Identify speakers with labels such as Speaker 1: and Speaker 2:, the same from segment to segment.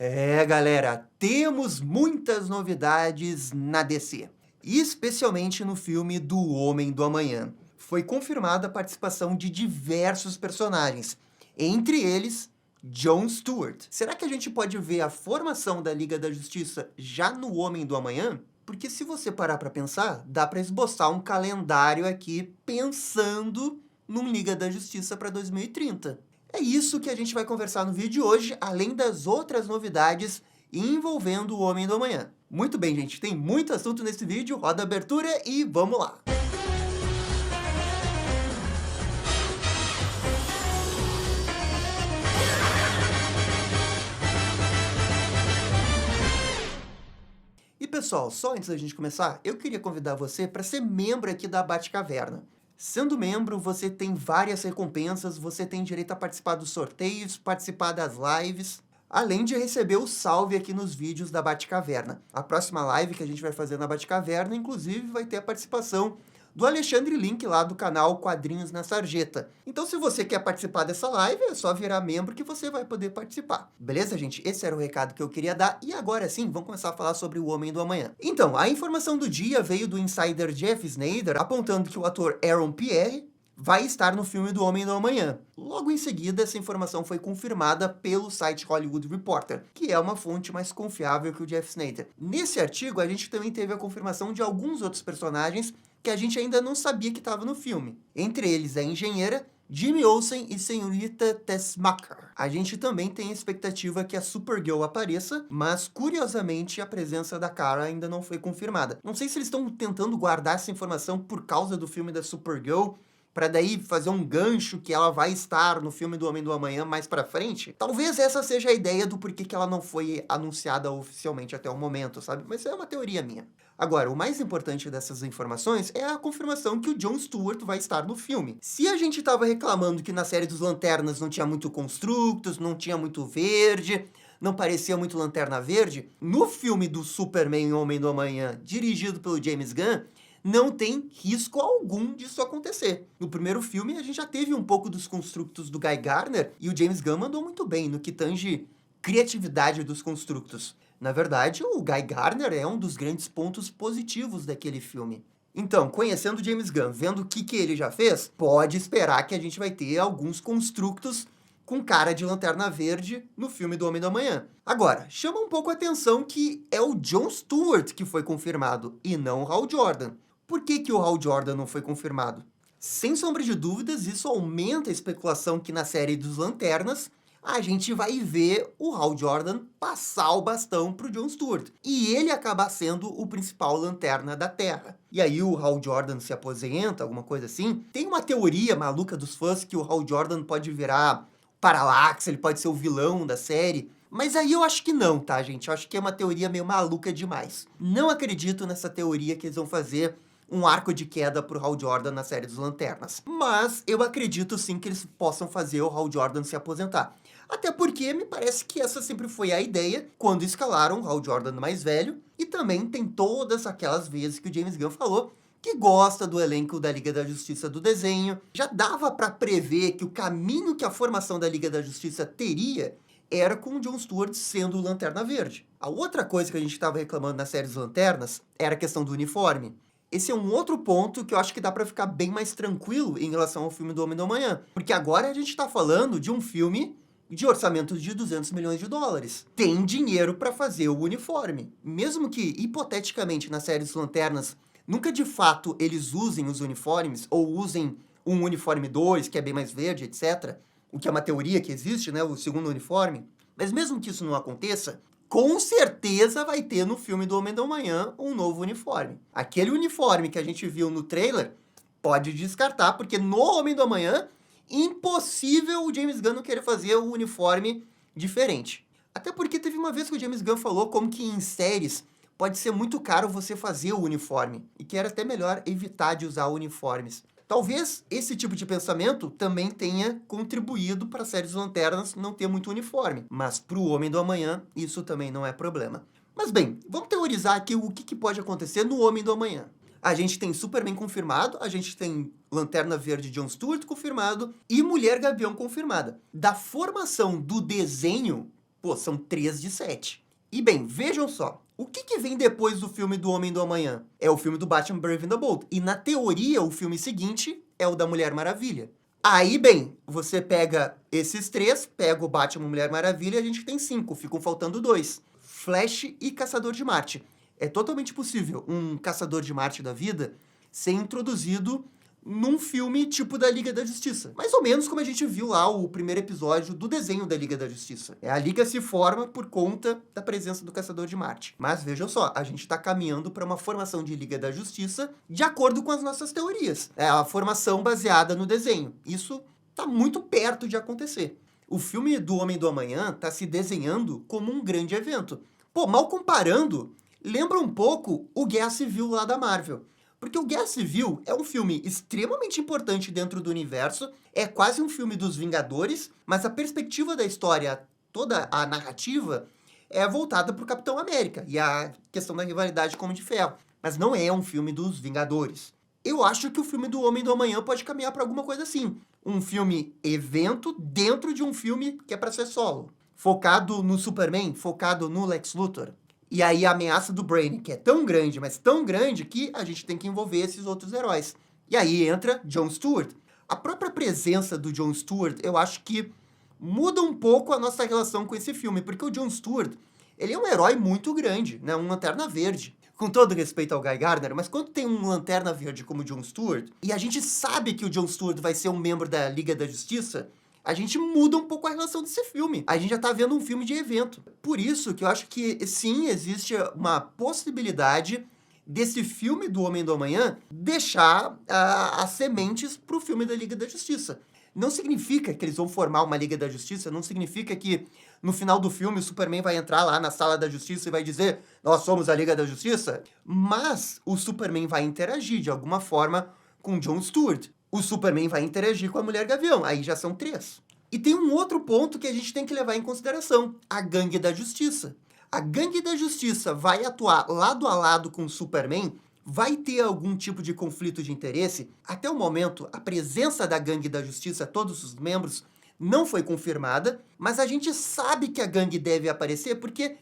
Speaker 1: É, galera, temos muitas novidades na DC, especialmente no filme do Homem do Amanhã. Foi confirmada a participação de diversos personagens, entre eles Jon Stewart. Será que a gente pode ver a formação da Liga da Justiça já no Homem do Amanhã? Porque se você parar para pensar, dá para esboçar um calendário aqui pensando num Liga da Justiça para 2030. É isso que a gente vai conversar no vídeo de hoje, além das outras novidades envolvendo o Homem do Amanhã. Muito bem, gente, tem muito assunto nesse vídeo, roda a abertura e vamos lá! E pessoal, só antes da gente começar, eu queria convidar você para ser membro aqui da Batcaverna. Sendo membro, você tem várias recompensas, você tem direito a participar dos sorteios, participar das lives, além de receber o salve aqui nos vídeos da Batcaverna. A próxima live que a gente vai fazer na Batcaverna, inclusive, vai ter a participação do Alexandre Link, lá do canal Quadrinhos na Sarjeta. Então, se você quer participar dessa live, é só virar membro que você vai poder participar. Beleza, gente? Esse era o recado que eu queria dar. E agora sim, vamos começar a falar sobre o Homem do Amanhã. Então, a informação do dia veio do insider Jeff Sneider, apontando que o ator Aaron Pierre vai estar no filme do Homem do Amanhã. Logo em seguida, essa informação foi confirmada pelo site Hollywood Reporter, que é uma fonte mais confiável que o Jeff Sneider. Nesse artigo, a gente também teve a confirmação de alguns outros personagens que a gente ainda não sabia que estava no filme. Entre eles, a engenheira Jimmy Olsen e senhorita Tessmacher. A gente também tem a expectativa que a Supergirl apareça, mas, curiosamente, a presença da Kara ainda não foi confirmada. Não sei se eles estão tentando guardar essa informação por causa do filme da Supergirl, para daí fazer um gancho que ela vai estar no filme do Homem do Amanhã mais pra frente. Talvez essa seja a ideia do porquê que ela não foi anunciada oficialmente até o momento, sabe? Mas é uma teoria minha. Agora, o mais importante dessas informações é a confirmação que o Jon Stewart vai estar no filme. Se a gente tava reclamando que na série dos Lanternas não tinha muito Constructos, não tinha muito verde, não parecia muito Lanterna Verde, no filme do Superman Homem do Amanhã, dirigido pelo James Gunn, não tem risco algum disso acontecer. No primeiro filme, a gente já teve um pouco dos construtos do Guy Gardner, e o James Gunn mandou muito bem no que tange criatividade dos construtos. Na verdade, o Guy Gardner é um dos grandes pontos positivos daquele filme. Então, conhecendo o James Gunn, vendo o que ele já fez, pode esperar que a gente vai ter alguns construtos com cara de Lanterna Verde no filme do Homem do Amanhã. Agora, chama um pouco a atenção que é o Jon Stewart que foi confirmado, e não o Hal Jordan. Por que o Hal Jordan não foi confirmado? Sem sombra de dúvidas, isso aumenta a especulação que na série dos Lanternas, a gente vai ver o Hal Jordan passar o bastão pro Jon Stewart, e ele acabar sendo o principal Lanterna da Terra. E aí o Hal Jordan se aposenta, alguma coisa assim. Tem uma teoria maluca dos fãs que o Hal Jordan pode virar Parallax, ele pode ser o vilão da série. Mas aí eu acho que não, tá, gente? Eu acho que é uma teoria meio maluca demais. Não acredito nessa teoria que eles vão fazer um arco de queda pro Hal Jordan na série dos Lanternas. Mas eu acredito sim que eles possam fazer o Hal Jordan se aposentar. Até porque me parece que essa sempre foi a ideia quando escalaram o Hal Jordan mais velho. E também tem todas aquelas vezes que o James Gunn falou que gosta do elenco da Liga da Justiça do desenho. Já dava para prever que o caminho que a formação da Liga da Justiça teria era com o Jon Stewart sendo o Lanterna Verde. A outra coisa que a gente estava reclamando na série dos Lanternas era a questão do uniforme. Esse é um outro ponto que eu acho que dá pra ficar bem mais tranquilo em relação ao filme do Homem do Amanhã. Porque agora a gente tá falando de um filme de orçamento de 200 milhões de dólares. Tem dinheiro pra fazer o uniforme. Mesmo que, hipoteticamente, na série dos Lanternas, nunca de fato eles usem os uniformes, ou usem um uniforme 2, que é bem mais verde, etc. O que é uma teoria que existe, né? O segundo uniforme. Mas mesmo que isso não aconteça, com certeza vai ter no filme do Homem do Amanhã um novo uniforme. Aquele uniforme que a gente viu no trailer, pode descartar, porque no Homem do Amanhã, impossível o James Gunn não querer fazer um uniforme diferente. Até porque teve uma vez que o James Gunn falou como que em séries pode ser muito caro você fazer o uniforme, e que era até melhor evitar de usar uniformes. Talvez esse tipo de pensamento também tenha contribuído para a série dos Lanternas não ter muito uniforme, mas para o Homem do Amanhã isso também não é problema. Mas bem, vamos teorizar aqui o que pode acontecer no Homem do Amanhã. A gente tem Superman confirmado, a gente tem Lanterna Verde Jon Stewart confirmado e Mulher Gavião confirmada. Da formação do desenho, Pô, são 3 de 7. E bem, vejam só, o que vem depois do filme do Homem do Amanhã? É o filme do Batman Brave and the Bold. E na teoria, o filme seguinte é o da Mulher Maravilha. Aí, bem, você pega esses 3, pega o Batman Mulher Maravilha, a gente tem 5, ficam faltando 2. Flash e Caçador de Marte. É totalmente possível um Caçador de Marte da vida ser introduzido num filme tipo da Liga da Justiça. Mais ou menos como a gente viu lá o primeiro episódio do desenho da Liga da Justiça. A Liga se forma por conta da presença do Caçador de Marte. Mas vejam só, a gente está caminhando para uma formação de Liga da Justiça de acordo com as nossas teorias. É a formação baseada no desenho. Isso está muito perto de acontecer. O filme do Homem do Amanhã está se desenhando como um grande evento. Pô, mal comparando, lembra um pouco o Guerra Civil lá da Marvel. Porque o Guerra Civil é um filme extremamente importante dentro do universo, é quase um filme dos Vingadores, mas a perspectiva da história, toda a narrativa, é voltada para o Capitão América e a questão da rivalidade com o Homem de Ferro. Mas não é um filme dos Vingadores. Eu acho que o filme do Homem do Amanhã pode caminhar para alguma coisa assim. Um filme evento dentro de um filme que é para ser solo. Focado no Superman, focado no Lex Luthor. E aí a ameaça do Brainiac é tão grande, mas tão grande, que a gente tem que envolver esses outros heróis. E aí entra Jon Stewart. A própria presença do Jon Stewart, eu acho que muda um pouco a nossa relação com esse filme, porque o Jon Stewart, ele é um herói muito grande, né? Um Lanterna Verde. Com todo respeito ao Guy Gardner, mas quando tem um Lanterna Verde como o Jon Stewart, e a gente sabe que o Jon Stewart vai ser um membro da Liga da Justiça, a gente muda um pouco a relação desse filme. A gente já tá vendo um filme de evento. Por isso que eu acho que, sim, existe uma possibilidade desse filme do Homem do Amanhã deixar as sementes pro filme da Liga da Justiça. Não significa que eles vão formar uma Liga da Justiça, não significa que no final do filme o Superman vai entrar lá na Sala da Justiça e vai dizer nós somos a Liga da Justiça, mas o Superman vai interagir de alguma forma com Jon Stewart. O Superman vai interagir com a Mulher Gavião, aí já são 3. E tem um outro ponto que a gente tem que levar em consideração, a Gangue da Justiça. A Gangue da Justiça vai atuar lado a lado com o Superman, vai ter algum tipo de conflito de interesse. Até o momento, a presença da Gangue da Justiça, todos os membros, não foi confirmada, mas a gente sabe que a gangue deve aparecer porque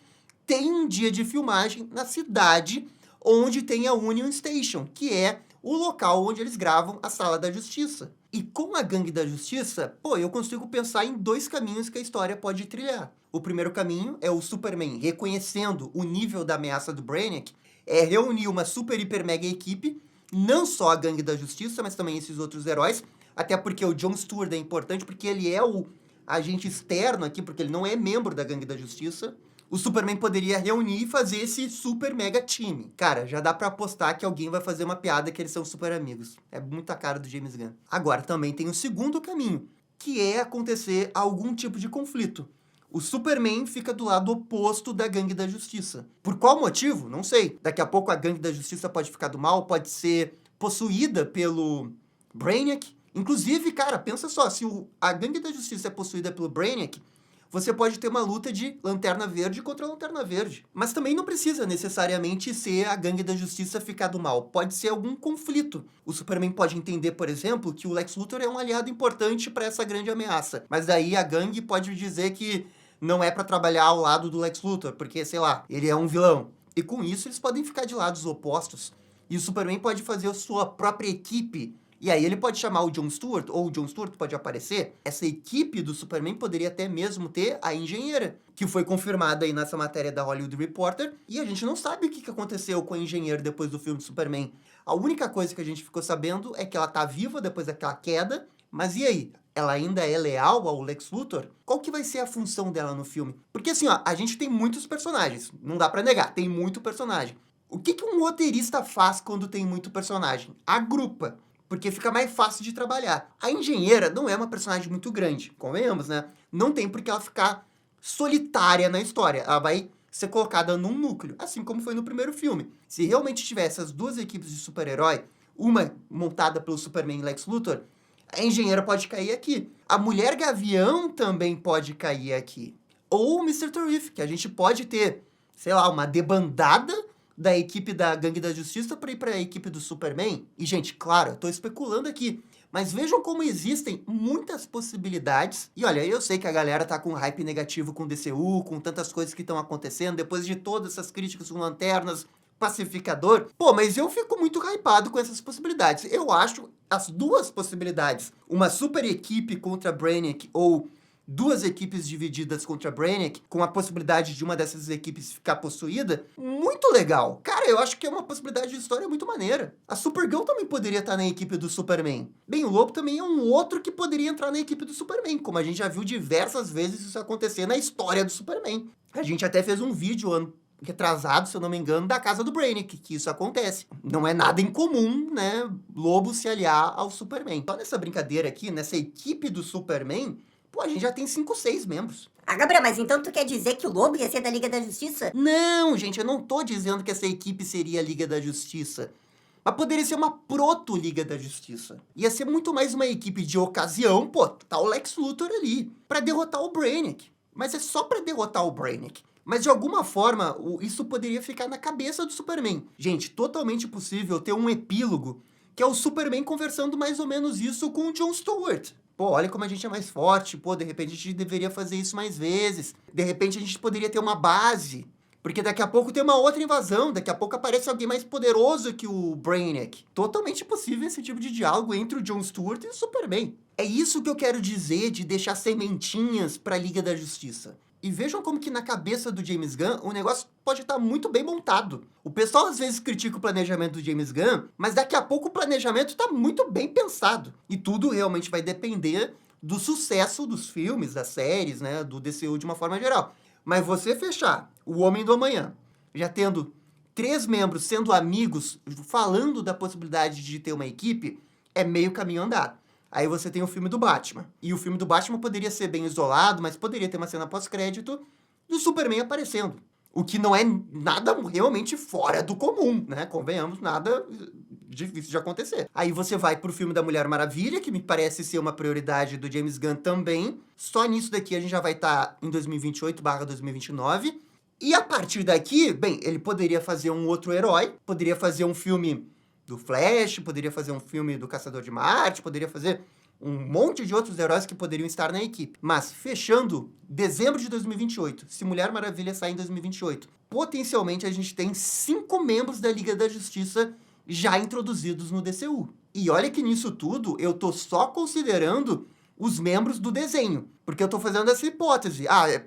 Speaker 1: tem um dia de filmagem na cidade onde tem a Union Station, que é o local onde eles gravam a Sala da Justiça. E com a Gangue da Justiça, pô, eu consigo pensar em 2 caminhos que a história pode trilhar. O primeiro caminho é o Superman reconhecendo o nível da ameaça do Brainiac, é reunir uma super, hiper, mega equipe, não só a Gangue da Justiça, mas também esses outros heróis, até porque o Jon Stewart é importante, porque ele é o agente externo aqui, porque ele não é membro da Gangue da Justiça. O Superman poderia reunir e fazer esse super mega time. Cara, já dá pra apostar que alguém vai fazer uma piada que eles são super amigos. É muita cara do James Gunn. Agora, também tem o segundo caminho, que é acontecer algum tipo de conflito. O Superman fica do lado oposto da Gangue da Justiça. Por qual motivo? Não sei. Daqui a pouco a Gangue da Justiça pode ficar do mal, pode ser possuída pelo Brainiac. Inclusive, cara, pensa só, se a Gangue da Justiça é possuída pelo Brainiac, você pode ter uma luta de Lanterna Verde contra Lanterna Verde. Mas também não precisa necessariamente ser a Gangue da Justiça ficar do mal. Pode ser algum conflito. O Superman pode entender, por exemplo, que o Lex Luthor é um aliado importante para essa grande ameaça. Mas daí a gangue pode dizer que não é para trabalhar ao lado do Lex Luthor, porque, sei lá, ele é um vilão. E com isso eles podem ficar de lados opostos. E o Superman pode fazer a sua própria equipe. E aí ele pode chamar o Jon Stewart, ou o Jon Stewart pode aparecer. Essa equipe do Superman poderia até mesmo ter a engenheira, que foi confirmada aí nessa matéria da Hollywood Reporter. E a gente não sabe o que aconteceu com a engenheira depois do filme do Superman. A única coisa que a gente ficou sabendo é que ela tá viva depois daquela queda. Mas e aí? Ela ainda é leal ao Lex Luthor? Qual que vai ser a função dela no filme? Porque assim, ó, a gente tem muitos personagens. Não dá pra negar, tem muito personagem. O que um roteirista faz quando tem muito personagem? Agrupa. Porque fica mais fácil de trabalhar. A engenheira não é uma personagem muito grande, convenhamos, né? Não tem por que ela ficar solitária na história. Ela vai ser colocada num núcleo, assim como foi no primeiro filme. Se realmente tivesse as 2 equipes de super-herói, uma montada pelo Superman e Lex Luthor, a engenheira pode cair aqui. A Mulher Gavião também pode cair aqui. Ou o Mr. Terrific, a gente pode ter, sei lá, uma debandada da equipe da Gangue da Justiça para ir para a equipe do Superman. E, gente, claro, eu tô especulando aqui, Mas vejam como existem muitas possibilidades. E olha, eu sei que a galera tá com hype negativo com o DCU, com tantas coisas que estão acontecendo, depois de todas essas críticas com Lanternas, Pacificador. Pô, mas eu fico muito hypado com essas possibilidades. Eu acho as duas possibilidades, uma super equipe contra Brainiac ou duas equipes divididas contra Brainiac, com a possibilidade de uma dessas equipes ficar possuída, muito legal. Cara, eu acho que é uma possibilidade de história muito maneira. A Supergirl também poderia estar na equipe do Superman. Bem, o Lobo também é um outro que poderia entrar na equipe do Superman, como a gente já viu diversas vezes isso acontecer na história do Superman. A gente até fez um vídeo ano retrasado, se eu não me engano, da casa do Brainiac, que isso acontece. Não é nada incomum, né, Lobo se aliar ao Superman. Só nessa brincadeira aqui, nessa equipe do Superman, pô, a gente já tem 5, 6 membros.
Speaker 2: Ah, Gabriel, mas então tu quer dizer que o Lobo ia ser da Liga da Justiça?
Speaker 1: Não, gente, eu não tô dizendo que essa equipe seria a Liga da Justiça. Mas poderia ser uma proto-Liga da Justiça. Ia ser muito mais uma equipe de ocasião, pô, tá o Lex Luthor ali, pra derrotar o Brainiac. Mas é só pra derrotar o Brainiac. Mas de alguma forma, isso poderia ficar na cabeça do Superman. Gente, totalmente possível ter um epílogo, que é o Superman conversando mais ou menos isso com o Jon Stewart. Pô, olha como a gente é mais forte, pô, de repente a gente deveria fazer isso mais vezes. De repente a gente poderia ter uma base, porque daqui a pouco tem uma outra invasão, daqui a pouco aparece alguém mais poderoso que o Brainiac. Totalmente possível esse tipo de diálogo entre o Jon Stewart e o Superman. É isso que eu quero dizer de deixar sementinhas pra Liga da Justiça. E vejam como que na cabeça do James Gunn o negócio pode estar muito bem montado. O pessoal às vezes critica o planejamento do James Gunn, mas daqui a pouco o planejamento está muito bem pensado. E tudo realmente vai depender do sucesso dos filmes, das séries, né, do DCU de uma forma geral. Mas você fechar o Homem do Amanhã, já tendo 3 membros sendo amigos, falando da possibilidade de ter uma equipe, é meio caminho andado. Aí você tem o filme do Batman. E o filme do Batman poderia ser bem isolado, mas poderia ter uma cena pós-crédito do Superman aparecendo. O que não é nada realmente fora do comum, né? Convenhamos, nada difícil de acontecer. Aí você vai pro filme da Mulher Maravilha, que me parece ser uma prioridade do James Gunn também. Só nisso daqui a gente já vai estar em 2028/2029. E a partir daqui, bem, ele poderia fazer um outro herói, poderia fazer um filme do Flash, poderia fazer um filme do Caçador de Marte, poderia fazer um monte de outros heróis que poderiam estar na equipe. Mas, fechando dezembro de 2028, se Mulher Maravilha sair em 2028, potencialmente a gente tem 5 membros da Liga da Justiça já introduzidos no DCU. E olha que nisso tudo, eu tô só considerando os membros do desenho, porque eu tô fazendo essa hipótese.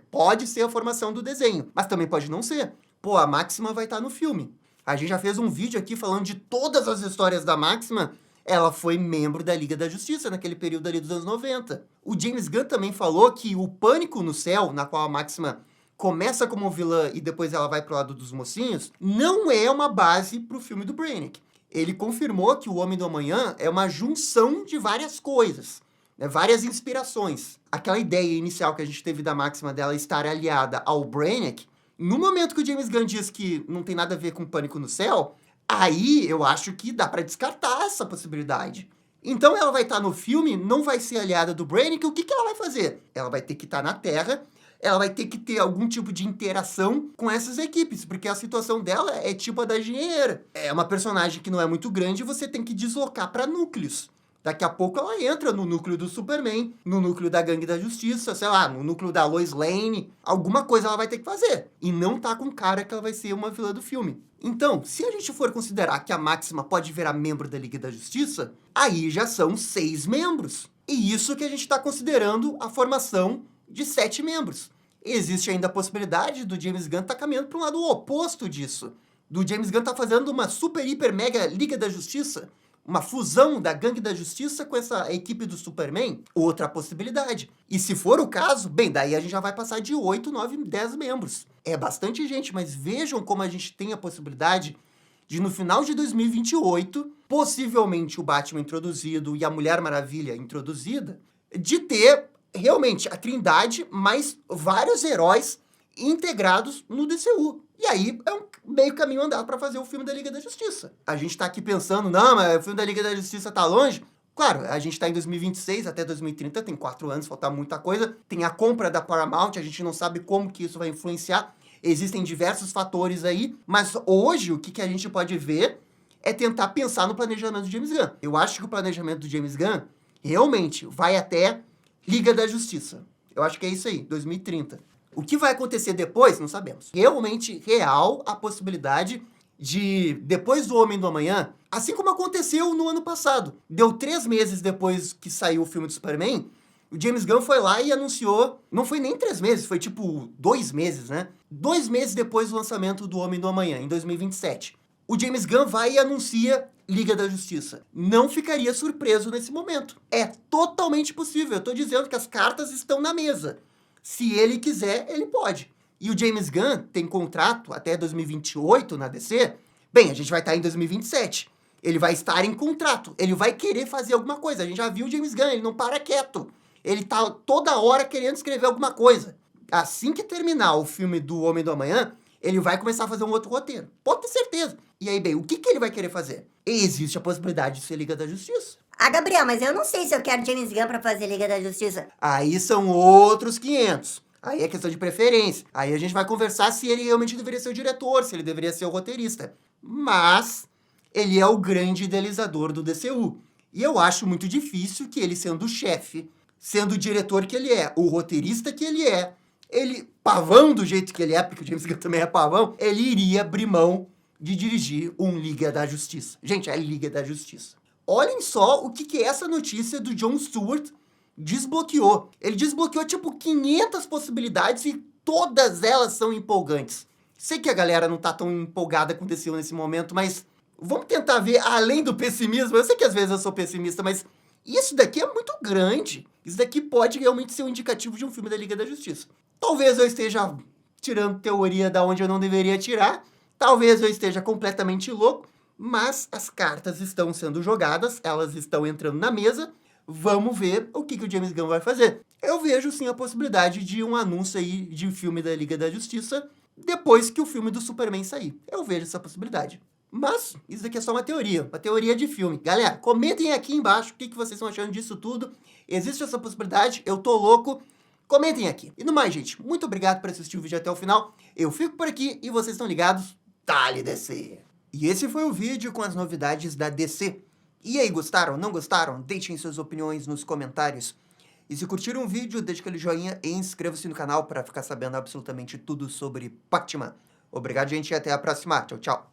Speaker 1: Pode ser a formação do desenho, mas também pode não ser. Pô, a Máxima vai estar no filme. A gente já fez um vídeo aqui falando de todas as histórias da Máxima. Ela foi membro da Liga da Justiça naquele período ali dos anos 90. O James Gunn também falou que o Pânico no Céu, na qual a Máxima começa como vilã e depois ela vai pro lado dos mocinhos, não é uma base pro filme do Brainiac. Ele confirmou que o Homem do Amanhã é uma junção de várias coisas, né, várias inspirações. Aquela ideia inicial que a gente teve da Máxima dela estar aliada ao Brainiac, no momento que o James Gunn diz que não tem nada a ver com Pânico no Céu, aí eu acho que dá pra descartar essa possibilidade. Então ela vai estar no filme, não vai ser aliada do Brainiac, o que ela vai fazer? Ela vai ter que estar na Terra, ela vai ter que ter algum tipo de interação com essas equipes, porque a situação dela é tipo a da engenheira. É uma personagem que não é muito grande e você tem que deslocar para núcleos. Daqui a pouco ela entra no núcleo do Superman, no núcleo da Gangue da Justiça, sei lá, no núcleo da Lois Lane. Alguma coisa ela vai ter que fazer. E não tá com cara que ela vai ser uma vilã do filme. Então, se a gente for considerar que a Máxima pode virar membro da Liga da Justiça, aí já são 6 membros. E isso que a gente tá considerando a formação de 7 membros. Existe ainda a possibilidade do James Gunn estar caminhando para um lado oposto disso. Do James Gunn tá fazendo uma super, hiper, mega Liga da Justiça, uma fusão da Gangue da Justiça com essa equipe do Superman, outra possibilidade. E se for o caso, bem, daí a gente já vai passar de 8, 9, 10 membros. É bastante gente, mas vejam como a gente tem a possibilidade de, no final de 2028, possivelmente o Batman introduzido e a Mulher Maravilha introduzida, de ter realmente a Trindade mais vários heróis integrados no DCU. E aí é um meio caminho andado para fazer o filme da Liga da Justiça. A gente tá aqui pensando, não, mas o filme da Liga da Justiça tá longe. Claro, a gente tá em 2026, até 2030, tem 4 anos, falta muita coisa. Tem a compra da Paramount, a gente não sabe como que isso vai influenciar. Existem diversos fatores aí, mas hoje o que a gente pode ver é tentar pensar no planejamento do James Gunn. Eu acho que o planejamento do James Gunn realmente vai até Liga da Justiça. Eu acho que é isso aí, 2030. O que vai acontecer depois, não sabemos. Realmente real a possibilidade de, depois do Homem do Amanhã, assim como aconteceu no ano passado, deu 3 meses depois que saiu o filme do Superman, o James Gunn foi lá e anunciou, não foi nem 3 meses, foi tipo 2 meses, né? 2 meses depois do lançamento do Homem do Amanhã, em 2027. O James Gunn vai e anuncia Liga da Justiça. Não ficaria surpreso nesse momento. É totalmente possível. Eu tô dizendo que as cartas estão na mesa. Se ele quiser, ele pode. E o James Gunn tem contrato até 2028 na DC. Bem, a gente vai estar em 2027. Ele vai estar em contrato. Ele vai querer fazer alguma coisa. A gente já viu o James Gunn, ele não para quieto. Ele tá toda hora querendo escrever alguma coisa. Assim que terminar o filme do Homem do Amanhã, ele vai começar a fazer um outro roteiro. Pode ter certeza. E aí, bem, o que ele vai querer fazer? Existe a possibilidade de ser Liga da Justiça.
Speaker 2: Ah, Gabriel, mas eu não sei se eu quero James Gunn pra fazer Liga da Justiça.
Speaker 1: Aí são outros 500. Aí é questão de preferência. Aí a gente vai conversar se ele realmente deveria ser o diretor, se ele deveria ser o roteirista. Mas ele é o grande idealizador do DCU. E eu acho muito difícil que ele, sendo o chefe, sendo o diretor que ele é, o roteirista que ele, pavão do jeito que ele é, porque o James Gunn também é pavão, ele iria abrir mão de dirigir um Liga da Justiça. Gente, é Liga da Justiça. Olhem só o que essa notícia do Jon Stewart desbloqueou. Ele desbloqueou, tipo, 500 possibilidades e todas elas são empolgantes. Sei que a galera não tá tão empolgada com o DCU nesse momento, mas vamos tentar ver além do pessimismo. Eu sei que às vezes eu sou pessimista, mas isso daqui é muito grande. Isso daqui pode realmente ser um indicativo de um filme da Liga da Justiça. Talvez eu esteja tirando teoria da onde eu não deveria tirar. Talvez eu esteja completamente louco. Mas as cartas estão sendo jogadas, elas estão entrando na mesa. Vamos ver o que o James Gunn vai fazer. Eu vejo sim a possibilidade de um anúncio aí de filme da Liga da Justiça depois que o filme do Superman sair. Eu vejo essa possibilidade. Mas isso daqui é só uma teoria de filme. Galera, comentem aqui embaixo o que vocês estão achando disso tudo. Existe essa possibilidade? Eu tô louco? Comentem aqui. E no mais, gente, muito obrigado por assistir o vídeo até o final. Eu fico por aqui e vocês estão ligados. Dale DC! E esse foi o vídeo com as novidades da DC. E aí, gostaram? Não gostaram? Deixem suas opiniões nos comentários. E se curtiram o vídeo, deixe aquele joinha e inscreva-se no canal para ficar sabendo absolutamente tudo sobre Batman. Obrigado, gente, e até a próxima. Tchau, tchau.